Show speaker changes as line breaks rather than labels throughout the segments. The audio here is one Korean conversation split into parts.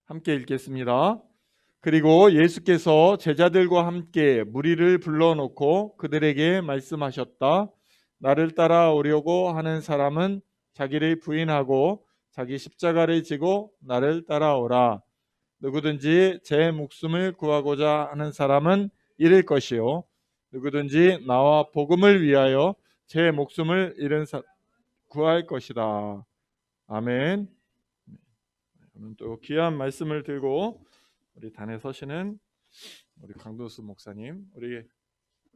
함께 읽겠습니다. 그리고 예수께서 제자들과 함께 무리를 불러놓고 그들에게 말씀하셨다. 나를 따라오려고 하는 사람은 자기를 부인하고 자기 십자가를 지고 나를 따라오라. 누구든지 제 목숨을 구하고자 하는 사람은 잃을 것이요 누구든지 나와 복음을 위하여 제 목숨을 구할 것이다. 아멘. 그러면 또 귀한 말씀을 들고 우리 단에 서시는 우리 강도수 목사님, 우리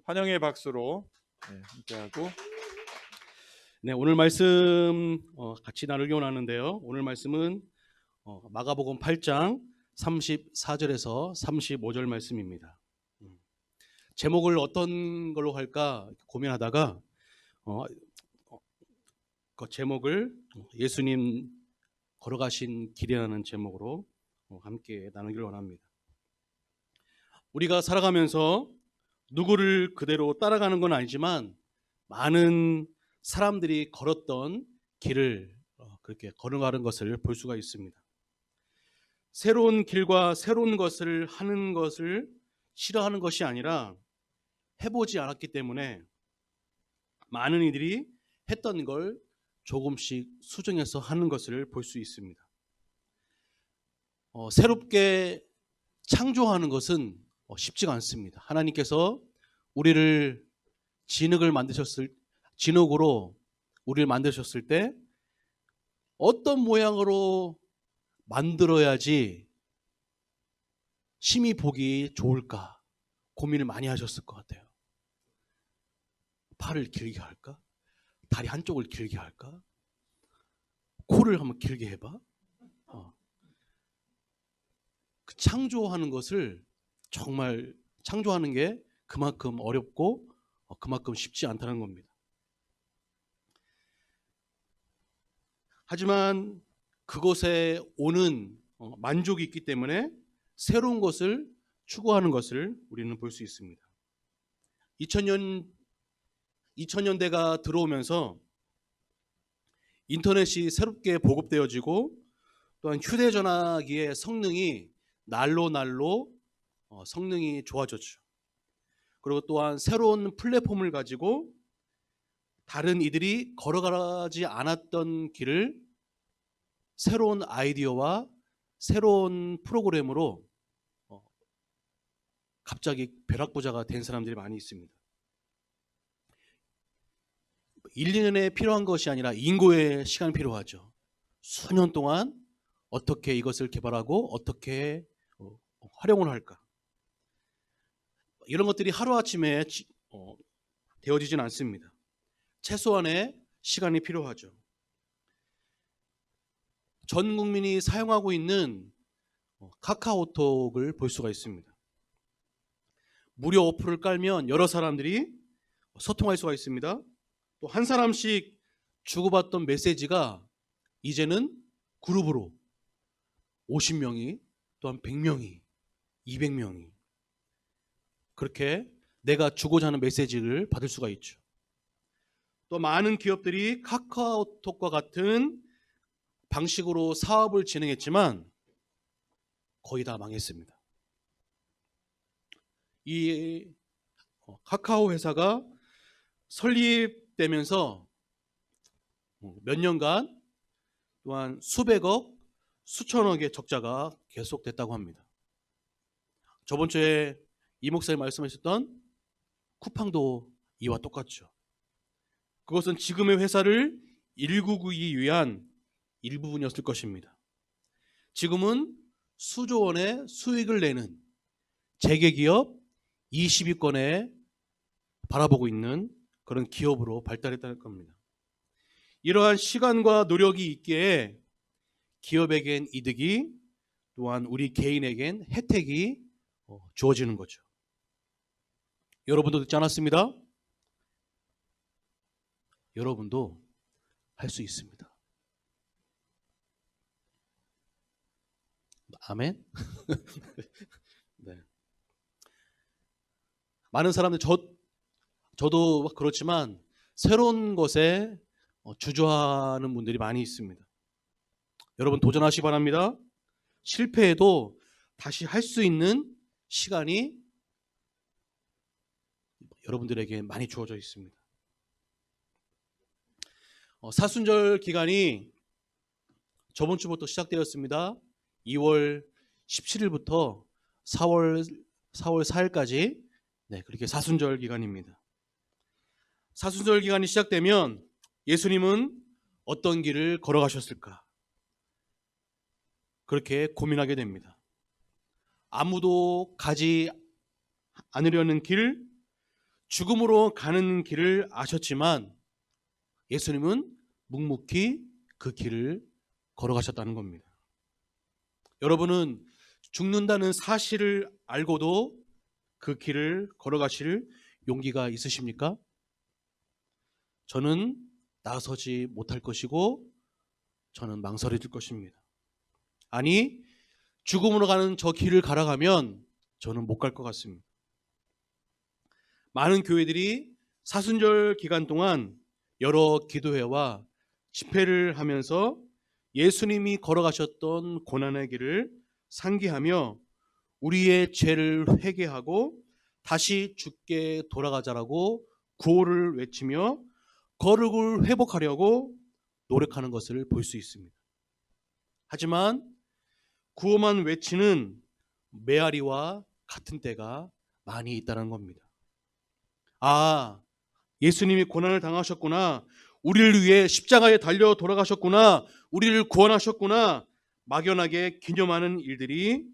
환영의 박수로 함께하고.
네, 오늘 말씀 같이 나누기 원하는데요. 오늘 말씀은 마가복음 8장 34절에서 35절 말씀입니다. 제목을 어떤 걸로 할까 고민하다가 그 제목을 예수님 걸어가신 길이라는 제목으로 함께 나누기를 원합니다. 우리가 살아가면서 누구를 그대로 따라가는 건 아니지만 많은 사람들이 걸었던 길을 그렇게 걸어가는 것을 볼 수가 있습니다. 새로운 길과 새로운 것을 하는 것을 싫어하는 것이 아니라 해보지 않았기 때문에 많은 이들이 했던 걸 조금씩 수정해서 하는 것을 볼 수 있습니다. 새롭게 창조하는 것은 쉽지가 않습니다. 하나님께서 우리를 진흙으로 우리를 만드셨을 때 어떤 모양으로 만들어야지 심히 보기 좋을까 고민을 많이 하셨을 것 같아요. 팔을 길게 할까? 다리 한쪽을 길게 할까? 코를 한번 길게 해봐. 그 창조하는 것을 정말 창조하는 게 그만큼 어렵고 그만큼 쉽지 않다는 겁니다. 하지만 그곳에 오는 만족이 있기 때문에 새로운 것을 추구하는 것을 우리는 볼 수 있습니다. 2000년대가 들어오면서 인터넷이 새롭게 보급되어지고 또한 휴대전화기의 성능이 날로 성능이 좋아졌죠. 그리고 또한 새로운 플랫폼을 가지고 다른 이들이 걸어가지 않았던 길을 새로운 아이디어와 새로운 프로그램으로 갑자기 벼락부자가 된 사람들이 많이 있습니다. 1, 2년에 필요한 것이 아니라 인고의 시간이 필요하죠. 수년 동안 어떻게 이것을 개발하고 어떻게 활용을 할까. 이런 것들이 하루아침에 되어지진 않습니다. 최소한의 시간이 필요하죠. 전 국민이 사용하고 있는 카카오톡을 볼 수가 있습니다. 무료 어플을 깔면 여러 사람들이 소통할 수가 있습니다. 또 한 사람씩 주고받던 메시지가 이제는 그룹으로 50명이 또한 100명이 200명이 그렇게 내가 주고자 하는 메시지를 받을 수가 있죠. 또 많은 기업들이 카카오톡과 같은 방식으로 사업을 진행했지만 거의 다 망했습니다. 이 카카오 회사가 설립되면서 몇 년간 또한 수백억, 수천억의 적자가 계속됐다고 합니다. 저번 주에 이 목사님 말씀하셨던 쿠팡도 이와 똑같죠. 그것은 지금의 회사를 1992 위한 일부분이었을 것입니다. 지금은 수조 원의 수익을 내는 재계기업 20위권에 바라보고 있는 그런 기업으로 발달했다는 겁니다. 이러한 시간과 노력이 있기에 기업에겐 이득이 또한 우리 개인에겐 혜택이 주어지는 거죠. 여러분도 듣지 않았습니다? 여러분도 할 수 있습니다. 아멘? 네. 많은 사람들 저도 그렇지만 새로운 것에 주저하는 분들이 많이 있습니다. 여러분 도전하시기 바랍니다. 실패해도 다시 할 수 있는 시간이 여러분들에게 많이 주어져 있습니다. 사순절 기간이 저번 주부터 시작되었습니다. 2월 17일부터 4월 4일까지 그렇게 사순절 기간입니다. 사순절 기간이 시작되면 예수님은 어떤 길을 걸어가셨을까? 그렇게 고민하게 됩니다. 아무도 가지 않으려는 길, 죽음으로 가는 길을 아셨지만 예수님은 묵묵히 그 길을 걸어가셨다는 겁니다. 여러분은 죽는다는 사실을 알고도 그 길을 걸어가실 용기가 있으십니까? 저는 나서지 못할 것이고 저는 망설여질 것입니다. 아니, 죽음으로 가는 저 길을 갈아가면 저는 못 갈 것 같습니다. 많은 교회들이 사순절 기간 동안 여러 기도회와 집회를 하면서 예수님이 걸어가셨던 고난의 길을 상기하며 우리의 죄를 회개하고 다시 주께 돌아가자라고 구호를 외치며 거룩을 회복하려고 노력하는 것을 볼 수 있습니다. 하지만 구호만 외치는 메아리와 같은 때가 많이 있다는 겁니다. 아, 예수님이 고난을 당하셨구나, 우리를 위해 십자가에 달려 돌아가셨구나, 우리를 구원하셨구나, 막연하게 기념하는 일들이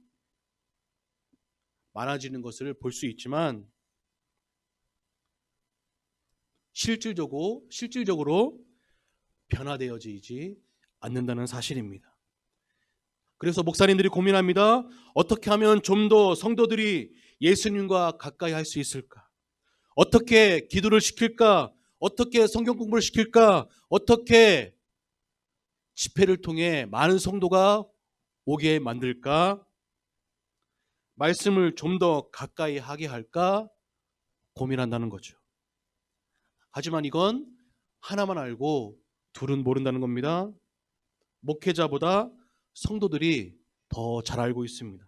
많아지는 것을 볼 수 있지만 실질적으로 변화되어지지 않는다는 사실입니다. 그래서 목사님들이 고민합니다. 어떻게 하면 좀 더 성도들이 예수님과 가까이 할 수 있을까? 어떻게 기도를 시킬까? 어떻게 성경 공부를 시킬까? 어떻게 집회를 통해 많은 성도가 오게 만들까? 말씀을 좀 더 가까이 하게 할까? 고민한다는 거죠. 하지만 이건 하나만 알고 둘은 모른다는 겁니다. 목회자보다 성도들이 더 잘 알고 있습니다.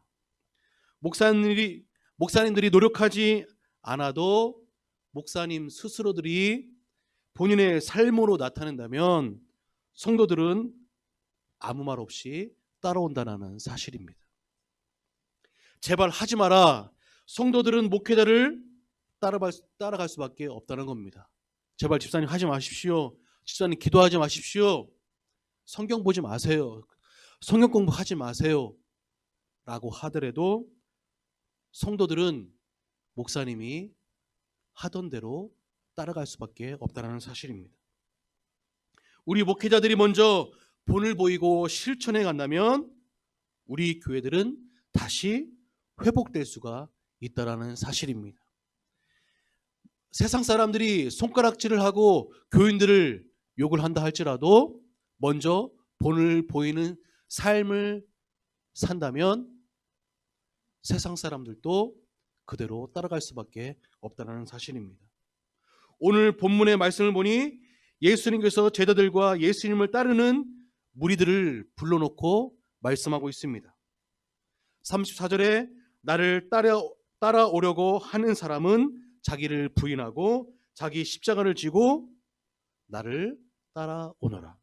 목사님들이 노력하지 않아도 목사님 스스로들이 본인의 삶으로 나타낸다면 성도들은 아무 말 없이 따라온다는 사실입니다. 제발 하지 마라. 성도들은 목회자를 따라갈 수밖에 없다는 겁니다. 제발 집사님 하지 마십시오. 집사님 기도하지 마십시오. 성경 보지 마세요. 성경 공부하지 마세요. 라고 하더라도 성도들은 목사님이 하던 대로 따라갈 수밖에 없다는 사실입니다. 우리 목회자들이 먼저 본을 보이고 실천해 간다면 우리 교회들은 다시 회복될 수가 있다는 사실입니다. 세상 사람들이 손가락질을 하고 교인들을 욕을 한다 할지라도 먼저 본을 보이는 삶을 산다면 세상 사람들도 그대로 따라갈 수밖에 없다는 사실입니다. 오늘 본문의 말씀을 보니 예수님께서 제자들과 예수님을 따르는 무리들을 불러놓고 말씀하고 있습니다. 34절에 나를 따라오려고 하는 사람은 자기를 부인하고 자기 십자가를 지고 나를 따라오너라.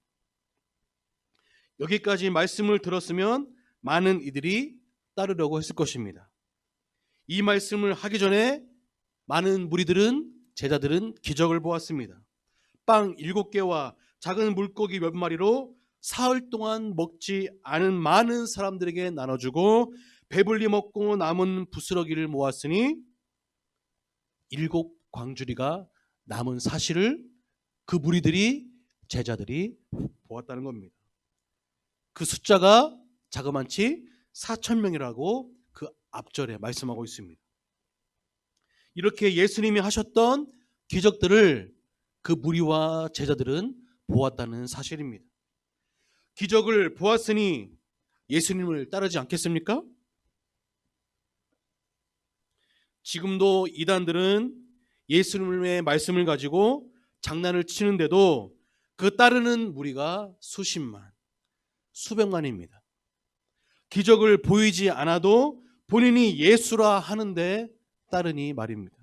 여기까지 말씀을 들었으면 많은 이들이 따르려고 했을 것입니다. 이 말씀을 하기 전에 많은 무리들은, 제자들은 기적을 보았습니다. 빵 7개와 작은 물고기 몇 마리로 사흘 동안 먹지 않은 많은 사람들에게 나눠주고 배불리 먹고 남은 부스러기를 모았으니 7 광주리가 남은 사실을 그 무리들이, 제자들이 보았다는 겁니다. 그 숫자가 자그만치 4,000명이라고 그 앞절에 말씀하고 있습니다. 이렇게 예수님이 하셨던 기적들을 그 무리와 제자들은 보았다는 사실입니다. 기적을 보았으니 예수님을 따르지 않겠습니까? 지금도 이단들은 예수님의 말씀을 가지고 장난을 치는데도 그 따르는 무리가 수십만, 수백만입니다. 기적을 보이지 않아도 본인이 예수라 하는데 따르니 말입니다.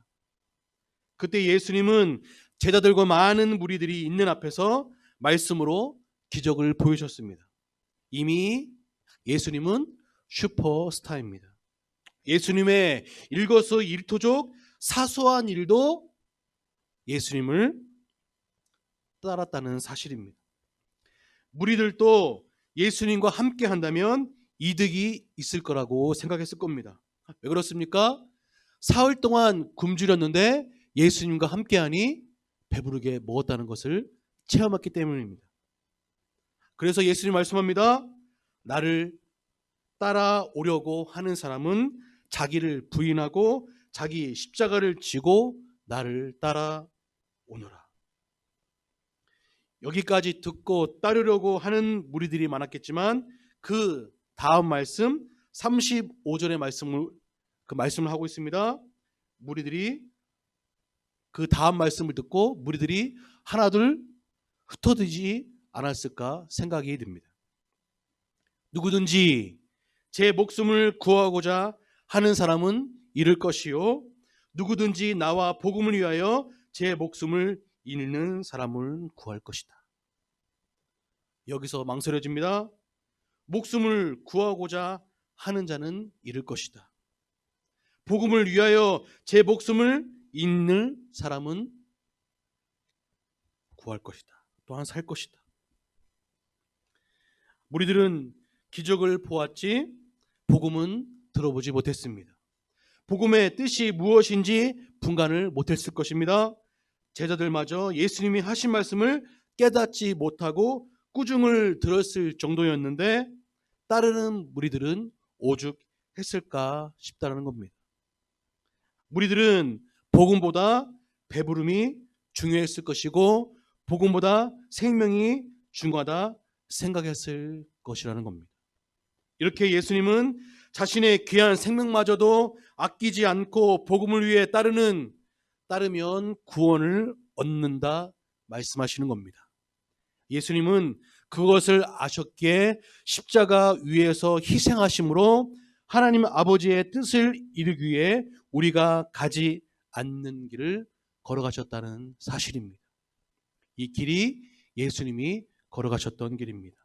그때 예수님은 제자들과 많은 무리들이 있는 앞에서 말씀으로 기적을 보여주셨습니다. 이미 예수님은 슈퍼스타입니다. 예수님의 일거수일투족 사소한 일도 예수님을 따랐다는 사실입니다. 무리들도 예수님과 함께 한다면 이득이 있을 거라고 생각했을 겁니다. 왜 그렇습니까? 사흘 동안 굶주렸는데 예수님과 함께하니 배부르게 먹었다는 것을 체험했기 때문입니다. 그래서 예수님 말씀합니다. 나를 따라오려고 하는 사람은 자기를 부인하고 자기 십자가를 지고 나를 따라오너라. 여기까지 듣고 따르려고 하는 무리들이 많았겠지만 그 다음 말씀 35절의 말씀을 하고 있습니다. 무리들이 그 다음 말씀을 듣고 무리들이 하나둘 흩어지지 않았을까 생각이 듭니다. 누구든지 제 목숨을 구하고자 하는 사람은 잃을 것이요 누구든지 나와 복음을 위하여 제 목숨을 잃는 사람을 구할 것이다. 여기서 망설여집니다. 목숨을 구하고자 하는 자는 잃을 것이다. 복음을 위하여 제 목숨을 잃는 사람은 구할 것이다. 또한 살 것이다. 무리들은 기적을 보았지 복음은 들어보지 못했습니다. 복음의 뜻이 무엇인지 분간을 못했을 것입니다. 제자들마저 예수님이 하신 말씀을 깨닫지 못하고 꾸중을 들었을 정도였는데 따르는 무리들은 오죽했을까 싶다는 겁니다. 무리들은 복음보다 배부름이 중요했을 것이고 복음보다 생명이 중요하다 생각했을 것이라는 겁니다. 이렇게 예수님은 자신의 귀한 생명마저도 아끼지 않고 복음을 위해 따르면 구원을 얻는다 말씀하시는 겁니다. 예수님은 그것을 아셨기에 십자가 위에서 희생하심으로 하나님 아버지의 뜻을 이루기 위해 우리가 가지 않는 길을 걸어가셨다는 사실입니다. 이 길이 예수님이 걸어가셨던 길입니다.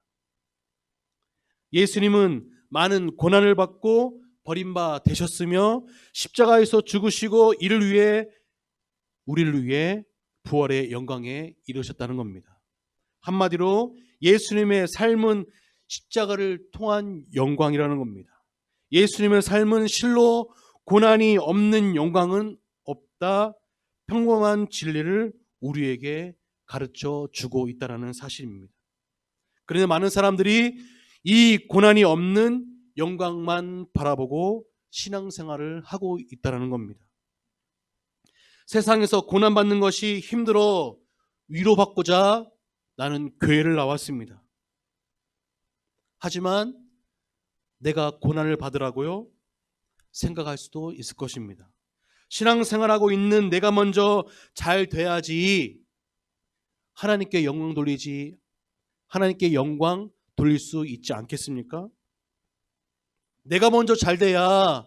예수님은 많은 고난을 받고 버림바 되셨으며 십자가에서 죽으시고 우리를 위해 부활의 영광에 이르셨다는 겁니다. 한마디로 예수님의 삶은 십자가를 통한 영광이라는 겁니다. 예수님의 삶은 실로 고난이 없는 영광은 없다. 평범한 진리를 우리에게 가르쳐 주고 있다는 사실입니다. 그런데 많은 사람들이 이 고난이 없는 영광만 바라보고 신앙생활을 하고 있다는 겁니다. 세상에서 고난받는 것이 힘들어 위로받고자 나는 교회를 나왔습니다. 하지만 내가 고난을 받으라고요? 생각할 수도 있을 것입니다. 신앙생활하고 있는 내가 먼저 잘 돼야지 하나님께 영광 돌릴 수 있지 않겠습니까? 내가 먼저 잘 돼야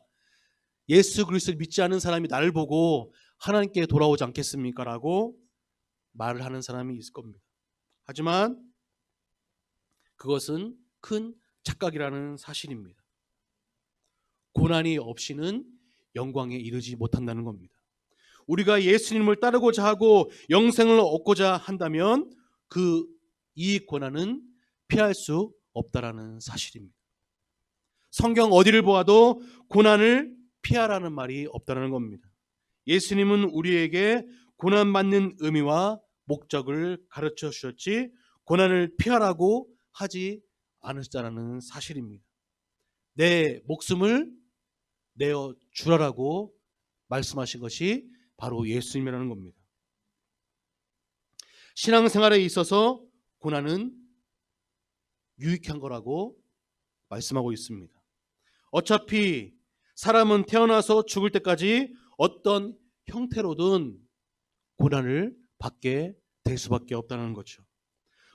예수 그리스도를 믿지 않는 사람이 나를 보고 하나님께 돌아오지 않겠습니까? 라고 말을 하는 사람이 있을 겁니다. 하지만 그것은 큰 착각이라는 사실입니다. 고난이 없이는 영광에 이르지 못한다는 겁니다. 우리가 예수님을 따르고자 하고 영생을 얻고자 한다면 이 고난은 피할 수 없다라는 사실입니다. 성경 어디를 보아도 고난을 피하라는 말이 없다는 겁니다. 예수님은 우리에게 고난받는 의미와 목적을 가르쳐 주셨지 고난을 피하라고 하지 않으셨다는 사실입니다. 내 목숨을 내어 주라라고 말씀하신 것이 바로 예수님이라는 겁니다. 신앙생활에 있어서 고난은 유익한 거라고 말씀하고 있습니다. 어차피 사람은 태어나서 죽을 때까지 어떤 형태로든 고난을 받게 될 수밖에 없다는 거죠.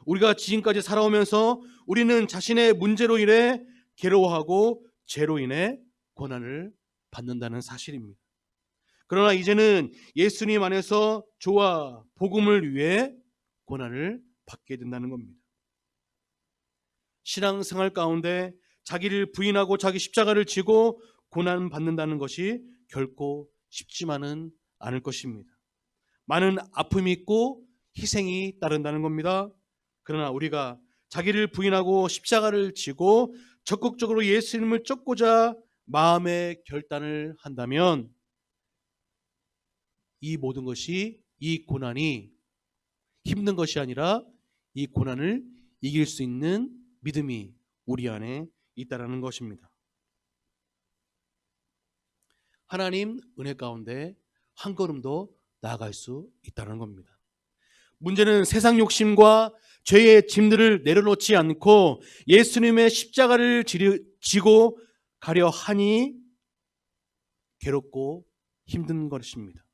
우리가 지금까지 살아오면서 우리는 자신의 문제로 인해 괴로워하고 죄로 인해 고난을 받는다는 사실입니다. 그러나 이제는 예수님 안에서 저와 복음을 위해 고난을 받게 된다는 겁니다. 신앙생활 가운데 자기를 부인하고 자기 십자가를 지고 고난 받는다는 것이 결코 쉽지만은 않을 것입니다. 많은 아픔이 있고 희생이 따른다는 겁니다. 그러나 우리가 자기를 부인하고 십자가를 지고 적극적으로 예수님을 쫓고자 마음의 결단을 한다면 이 모든 것이, 이 고난이 힘든 것이 아니라 이 고난을 이길 수 있는 믿음이 우리 안에 있다라는 것입니다. 하나님 은혜 가운데 한 걸음 더 나아갈 수 있다는 겁니다. 문제는 세상 욕심과 죄의 짐들을 내려놓지 않고 예수님의 십자가를 지고 가려 하니 괴롭고 힘든 것입니다.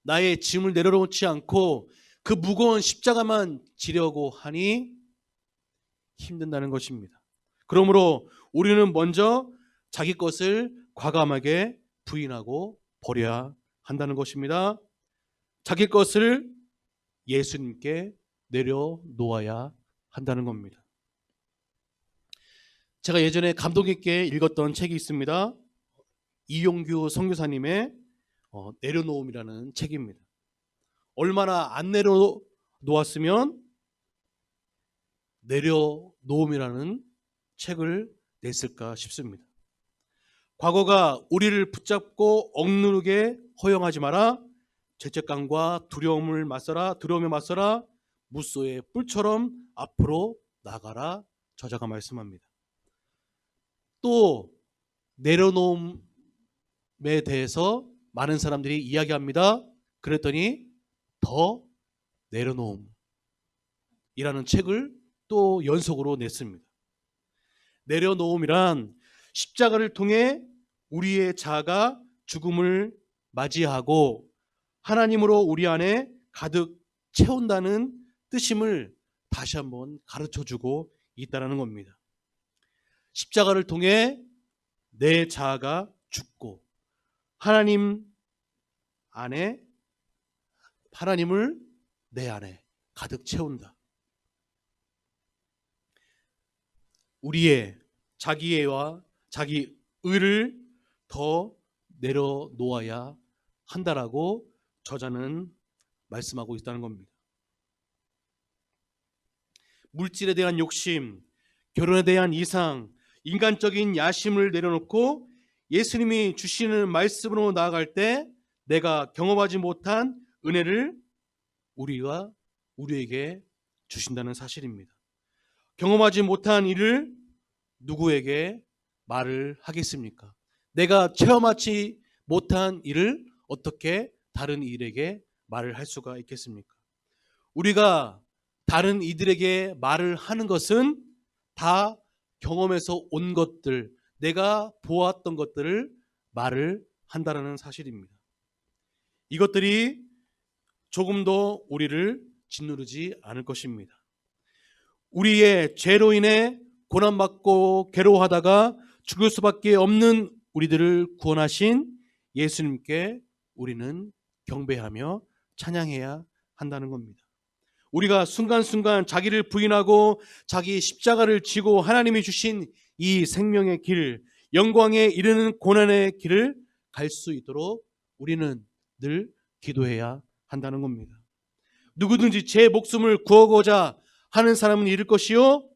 나의 짐을 내려놓지 않고 그 무거운 십자가만 지려고 하니 힘든다는 것입니다. 그러므로 우리는 먼저 자기 것을 과감하게 부인하고 버려야 한다는 것입니다. 자기 것을 예수님께 내려놓아야 한다는 겁니다. 제가 예전에 감동 있게 읽었던 책이 있습니다. 이용규 선교사님의 내려놓음이라는 책입니다. 얼마나 안 내려놓았으면 내려놓음이라는 책을 냈을까 싶습니다. 과거가 우리를 붙잡고 억누르게 허용하지 마라. 죄책감과 두려움에 맞서라. 무소의 뿔처럼 앞으로 나가라. 저자가 말씀합니다. 또 내려놓음에 대해서 많은 사람들이 이야기합니다. 그랬더니 더 내려놓음이라는 책을 또 연속으로 냈습니다. 내려놓음이란 십자가를 통해 우리의 자아가 죽음을 맞이하고 하나님으로 우리 안에 가득 채운다는 뜻임을 다시 한번 가르쳐주고 있다는 겁니다. 십자가를 통해 내 자아가 죽고 하나님 안에, 하나님을 내 안에 가득 채운다. 우리의 자기애와 자기 의를 더 내려놓아야 한다라고 저자는 말씀하고 있다는 겁니다. 물질에 대한 욕심, 결혼에 대한 이상, 인간적인 야심을 내려놓고 예수님이 주시는 말씀으로 나아갈 때 내가 경험하지 못한 은혜를 우리에게 주신다는 사실입니다. 경험하지 못한 일을 누구에게 말을 하겠습니까? 내가 체험하지 못한 일을 어떻게 다른 이들에게 말을 할 수가 있겠습니까? 우리가 다른 이들에게 말을 하는 것은 다 경험에서 온 것들, 내가 보았던 것들을 말을 한다는 사실입니다. 이것들이 조금 더 우리를 짓누르지 않을 것입니다. 우리의 죄로 인해 고난받고 괴로워하다가 죽을 수밖에 없는 우리들을 구원하신 예수님께 우리는 경배하며 찬양해야 한다는 겁니다. 우리가 순간순간 자기를 부인하고 자기 십자가를 지고 하나님이 주신 이 생명의 길, 영광에 이르는 고난의 길을 갈 수 있도록 우리는 늘 기도해야 한다는 겁니다. 누구든지 제 목숨을 구하고자 하는 사람은 잃을 것이요,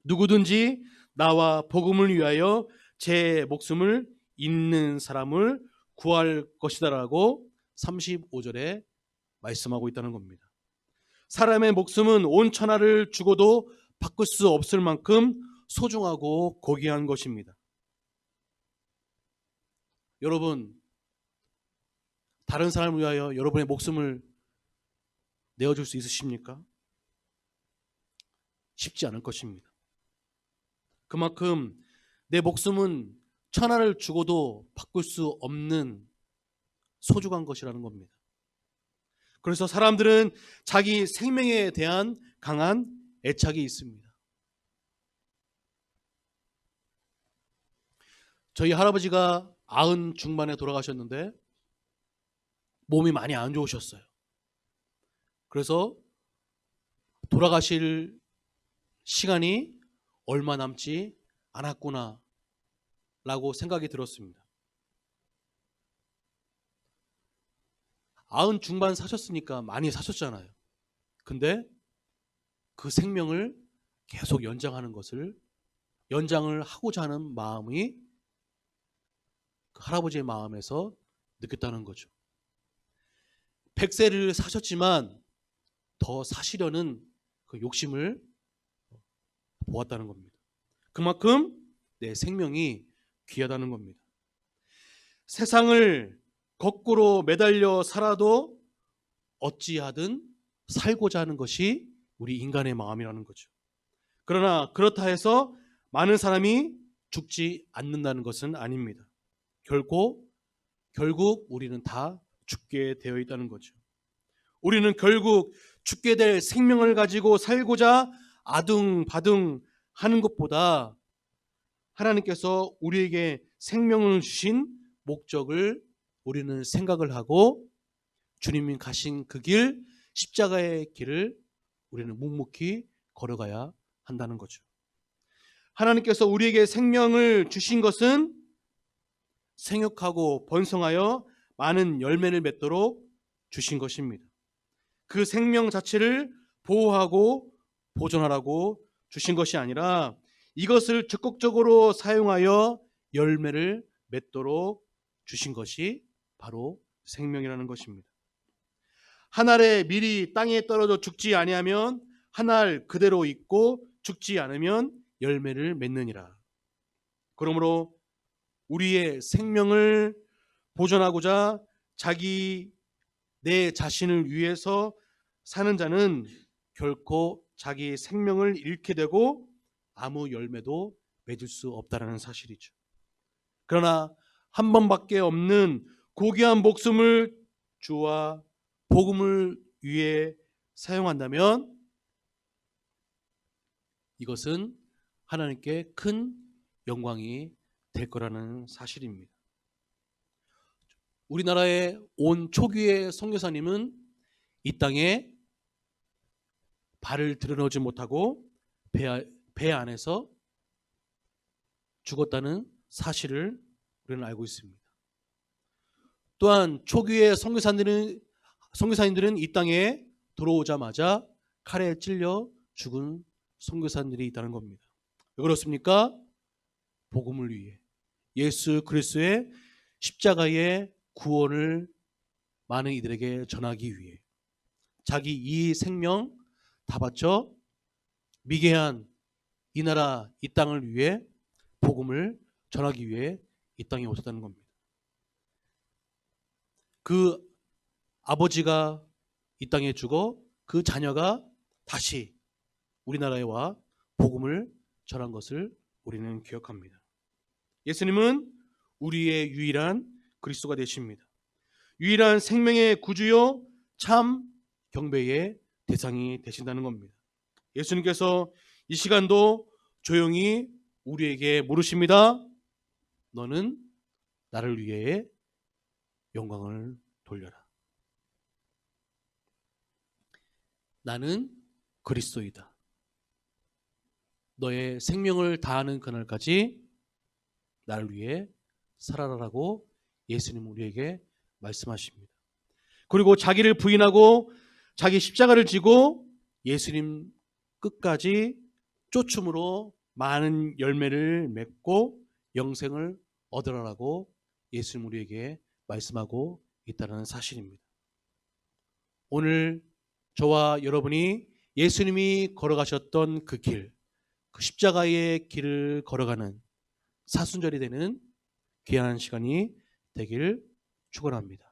누구든지 나와 복음을 위하여 제 목숨을 잃는 사람을 구할 것이다라고 35절에 말씀하고 있다는 겁니다. 사람의 목숨은 온 천하를 주고도 바꿀 수 없을 만큼 소중하고 고귀한 것입니다. 여러분, 다른 사람을 위하여 여러분의 목숨을 내어줄 수 있으십니까? 쉽지 않을 것입니다. 그만큼 내 목숨은 천하를 주고도 바꿀 수 없는 소중한 것이라는 겁니다. 그래서 사람들은 자기 생명에 대한 강한 애착이 있습니다. 저희 할아버지가 90 중반에 돌아가셨는데 몸이 많이 안 좋으셨어요. 그래서 돌아가실 시간이 얼마 남지 않았구나 라고 생각이 들었습니다. 90 중반 사셨으니까 많이 사셨잖아요. 근데 그 생명을 계속 연장을 하고자 하는 마음이 그 할아버지의 마음에서 느꼈다는 거죠. 100세를 사셨지만 더 사시려는 그 욕심을 보았다는 겁니다. 그만큼 내 생명이 귀하다는 겁니다. 세상을 거꾸로 매달려 살아도 어찌하든 살고자 하는 것이 우리 인간의 마음이라는 거죠. 그러나 그렇다 해서 많은 사람이 죽지 않는다는 것은 아닙니다. 결국 우리는 다 죽게 되어 있다는 거죠. 우리는 결국 죽게 될 생명을 가지고 살고자 아둥바둥 하는 것보다 하나님께서 우리에게 생명을 주신 목적을 우리는 생각을 하고 주님이 가신 그 길, 십자가의 길을 우리는 묵묵히 걸어가야 한다는 거죠. 하나님께서 우리에게 생명을 주신 것은 생육하고 번성하여 많은 열매를 맺도록 주신 것입니다. 그 생명 자체를 보호하고 보존하라고 주신 것이 아니라 이것을 적극적으로 사용하여 열매를 맺도록 주신 것이 바로 생명이라는 것입니다. 한 알의 밀이 땅에 떨어져 죽지 아니하면 한 알 그대로 있고 죽지 않으면 열매를 맺느니라. 그러므로 우리의 생명을 보존하고자 내 자신을 위해서 사는 자는 결코 자기 생명을 잃게 되고 아무 열매도 맺을 수 없다는 사실이죠. 그러나 한 번밖에 없는 고귀한 목숨을 주와 복음을 위해 사용한다면 이것은 하나님께 큰 영광이 될 거라는 사실입니다. 우리나라의 온 초기의 선교사님은 이 땅에 발을 들여놓지 못하고 배 안에서 죽었다는 사실을 우리는 알고 있습니다. 또한 초기의 선교사님들은 이 땅에 들어오자마자 칼에 찔려 죽은 선교사님들이 있다는 겁니다. 왜 그렇습니까? 복음을 위해 예수 그리스도의 십자가의 구원을 많은 이들에게 전하기 위해 자기 이 생명 다 바쳐 미개한 이 나라 이 땅을 위해 복음을 전하기 위해 이 땅에 오셨다는 겁니다. 그 아버지가 이 땅에 죽어 그 자녀가 다시 우리나라에 와 복음을 전한 것을 우리는 기억합니다. 예수님은 우리의 유일한 그리스도가 되십니다. 유일한 생명의 구주요 참 경배의 대상이 되신다는 겁니다. 예수님께서 이 시간도 조용히 우리에게 물으십니다. 너는 나를 위해 영광을 돌려라. 나는 그리스도이다. 너의 생명을 다하는 그날까지 나를 위해 살아라라고 예수님 우리에게 말씀하십니다. 그리고 자기를 부인하고 자기 십자가를 지고 예수님 끝까지 쫓음으로 많은 열매를 맺고 영생을 얻으라라고 예수님 우리에게 말씀하고 있다는 사실입니다. 오늘 저와 여러분이 예수님이 걸어가셨던 그 길, 그 십자가의 길을 걸어가는 사순절이 되는 귀한 시간이 되길 축원합니다.